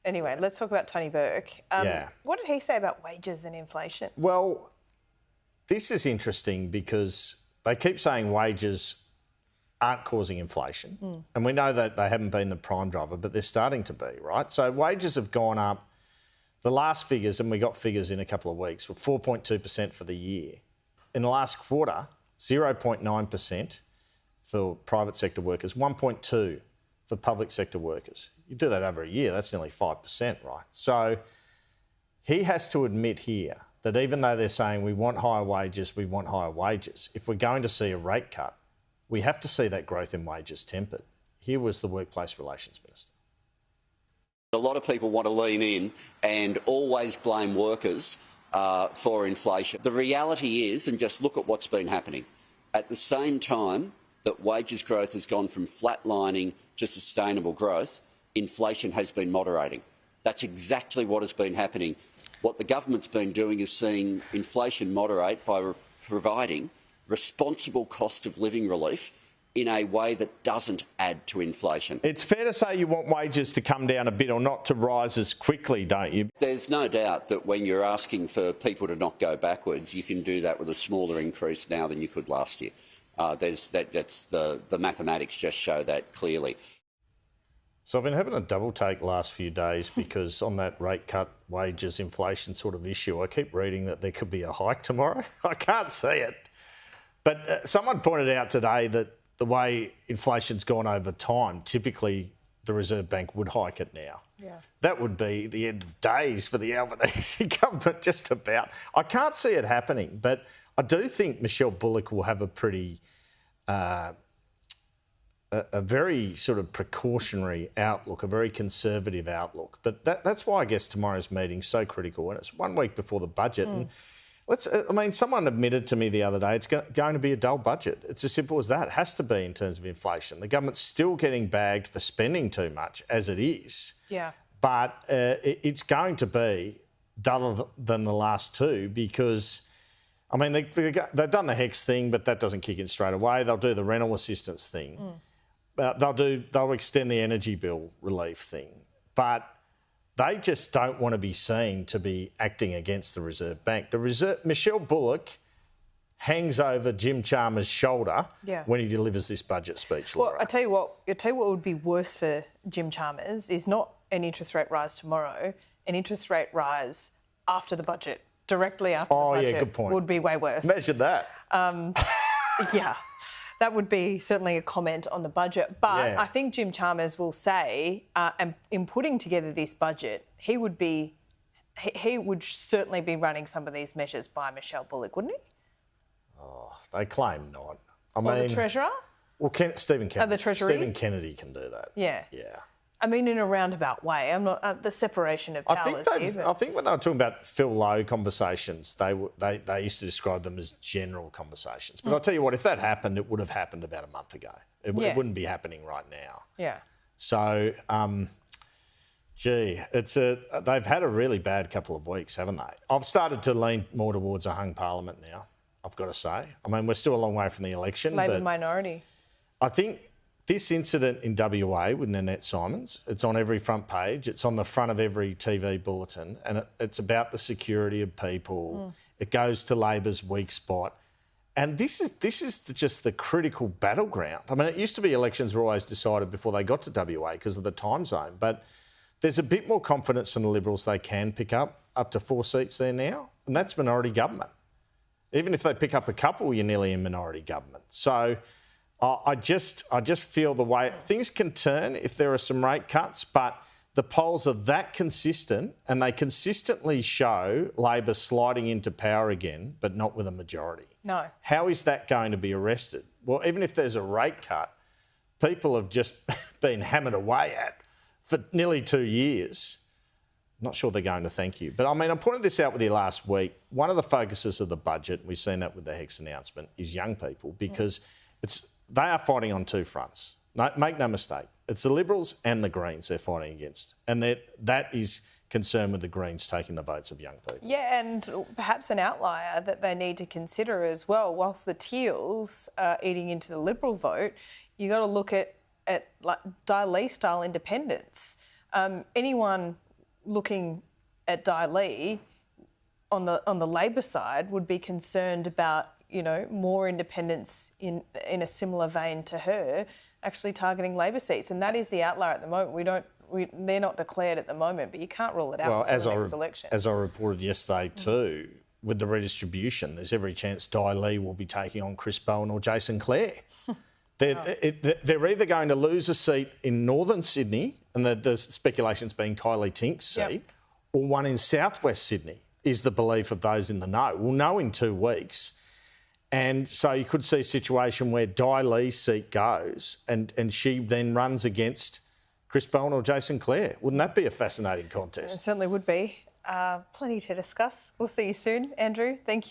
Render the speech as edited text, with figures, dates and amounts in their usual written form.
Anyway, let's talk about Tony Burke. What did he say about wages and inflation? Well, this is interesting because they keep saying wages aren't causing inflation. And we know that they haven't been the prime driver, but they're starting to be, right? So wages have gone up. The last figures, and we got figures in a couple of weeks, were 4.2% for the year. In the last quarter, 0.9% for private sector workers, 1.2% for public sector workers. You do that over a year, that's nearly 5%, right? So he has to admit here that even though they're saying we want higher wages, if we're going to see a rate cut, we have to see that growth in wages tempered. Here was the Workplace Relations Minister. A lot of people want to lean in and always blame workers for inflation. The reality is, and just look at what's been happening, at the same time that wages growth has gone from flatlining to sustainable growth, inflation has been moderating. That's exactly what has been happening. What the government's been doing is seeing inflation moderate by providing responsible cost of living relief in a way that doesn't add to inflation. It's fair to say you want wages to come down a bit or not to rise as quickly, don't you? There's no doubt that when you're asking for people to not go backwards, you can do that with a smaller increase now than you could last year. The mathematics just show that clearly. So I've been having a double take the last few days because on that rate cut, wages, inflation sort of issue, I keep reading that there could be a hike tomorrow. I can't see it. But someone pointed out today that the way inflation's gone over time, typically the Reserve Bank would hike it now. Yeah. That would be the end of days for the Albanese government, just about. I can't see it happening, but I do think Michele Bullock will have a pretty, a very sort of precautionary outlook, a very conservative outlook. But that's why I guess tomorrow's meeting's so critical, and it's 1 week before the budget. And someone admitted to me the other day it's going to be a dull budget. It's as simple as that. It has to be in terms of inflation. The government's still getting bagged for spending too much, as it is. Yeah. But it's going to be duller than the last two because, I mean, they've done the HECS thing, but that doesn't kick in straight away. They'll do the rental assistance thing. They'll extend the energy bill relief thing. But they just don't want to be seen to be acting against the Reserve Bank. Michele Bullock hangs over Jim Chalmers' shoulder when he delivers this budget speech. Laura. Well, I tell you what would be worse for Jim Chalmers is not an interest rate rise tomorrow, an interest rate rise after the budget, directly after the budget. Yeah, good point. Would be way worse. Imagine that. Yeah. That would be certainly a comment on the budget. But I think Jim Chalmers will say, and in putting together this budget, he would certainly be running some of these measures by Michele Bullock, wouldn't he? Oh, they claim not. Or the Treasurer? Well, Stephen Kennedy. The Treasury? Stephen Kennedy can do that. Yeah. Yeah. I mean, in a roundabout way. I'm not the separation of powers. I think when they were talking about Phil Lowe conversations, they used to describe them as general conversations. But I'll tell you what, if that happened, it would have happened about a month ago. It wouldn't be happening right now. Yeah. So, they've had a really bad couple of weeks, haven't they? I've started to lean more towards a hung parliament now, I've got to say. I mean, we're still a long way from the election. Labor minority. I think this incident in WA with Nanette Simons, it's on every front page. It's on the front of every TV bulletin, and it's about the security of people. It goes to Labor's weak spot. And this is just the critical battleground. I mean, it used to be elections were always decided before they got to WA because of the time zone, but there's a bit more confidence from the Liberals they can pick up to 4 seats there now, and that's minority government. Even if they pick up a couple, you're nearly in minority government. So I just feel the way things can turn if there are some rate cuts, but the polls are that consistent and they consistently show Labor sliding into power again, but not with a majority. No. How is that going to be arrested? Well, even if there's a rate cut, people have just been hammered away at for nearly 2 years. Not sure they're going to thank you. But, I mean, I pointed this out with you last week. One of the focuses of the budget, we've seen that with the HECS announcement, is young people because they are fighting on two fronts. No, make no mistake. It's the Liberals and the Greens they're fighting against. And that is concerned with the Greens taking the votes of young people. Yeah, and perhaps an outlier that they need to consider as well. Whilst the Teals are eating into the Liberal vote, you got to look at like Daly-style independents. Anyone looking at Di Lee on the Labor side would be concerned about, you know, more independents in a similar vein to her actually targeting Labor seats, and that is the outlier at the moment. They're not declared at the moment, but you can't rule it out for the next election. As I reported yesterday too, with the redistribution, there's every chance Di Lee will be taking on Chris Bowen or Jason Clare. They're either going to lose a seat in northern Sydney, and the speculation's been Kylie Tink's seat, or one in southwest Sydney, is the belief of those in the know. We'll know in 2 weeks. And so you could see a situation where Di Lee's seat goes and she then runs against Chris Bowen or Jason Clare. Wouldn't that be a fascinating contest? It certainly would be. Plenty to discuss. We'll see you soon, Andrew. Thank you.